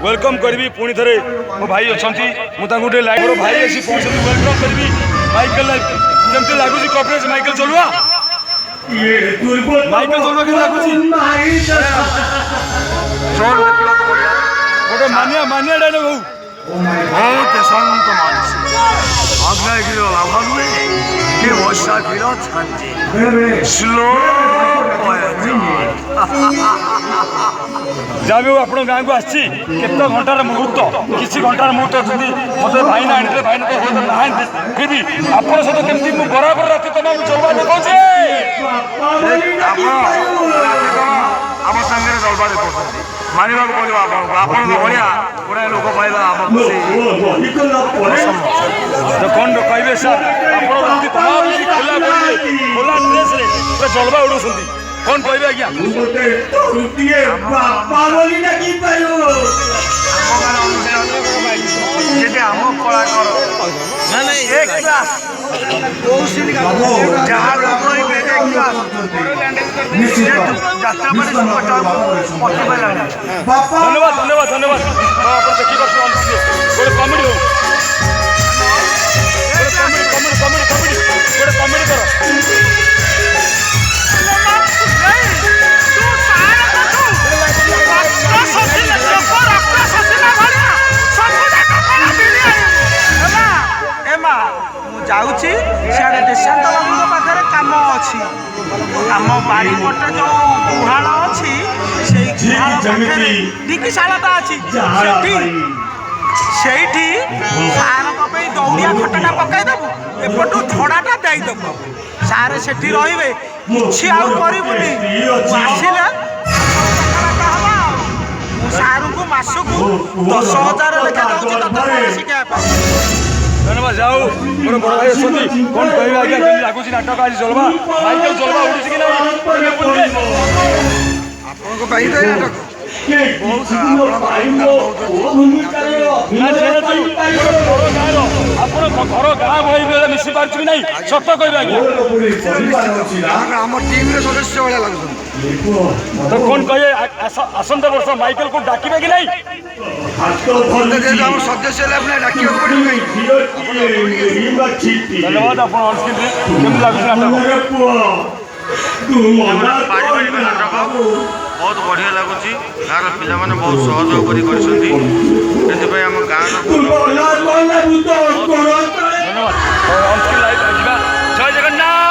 Welcome करी पुणी थे मो भाई अच्छा मुझे लाइव भाई आसी पहुंचती वेलकम करी माइकल केमती लगुच कवरेज माइकल चलुआ माइकल चलुआ के लगुच गोटे मानिया मानिया डायलॉग हो बहुत शांत मानस अग्निगिरी लाभ हुए कि वर्षा गिर छांचे स्लो जहाँ भी आप गाँव को आसी केत घंटार मुहूर्त किसी घंटार मुहूर्त अच्छी मत भाई ना आनी भाई ना फिर भी आप सहित केमती बराबर राति तुम चलवा देखा आम सागर चलवा देखा मानवा पड़ो आपको भाया गुड़ाए लोक पाइबा कौन कहे सर आप खोला खोला ड्रेस जलवा उड़ाऊँ कौन कहे आज्ञा आम कलाकार धन्यवाद धन्यवाद धन्यवाद आप देखी गोटे कमेडी हो गोटे कमेडी कर जाऊँगी सियाड़े देशांत बाबू पाखे कम अच्छी आम बारीपट जो गुहाल अच्छी ढिकीशालटा अच्छी से सार दौड़िया खटाटा पकईदेबू एपटू झड़ाटा देदेबू सार से रे कि आसले सारू को मसक 10,000 लेखा दूसरी शिखापी धन्यवाद जाओ मोर बड़ भाई अच्छी कौन कहे आज्ञा कि लगुच नाटक आज चलवा माइकल चलवा उड़ी कि घर गाँ भाई मिसी पार्टी कि ना सत कहे आज्ञा आम टीम सदस्य भाया लगे तो कौन कहे आसंता वर्ष माइकल को डाकिबे कि नहीं सदस्य धन्यवाद आप नाटक बहुत बढ़िया लगुच गाँव पिला मैंने बहुत सहयोग करी आम गाँव धन्यवाद जय जगन्नाथ।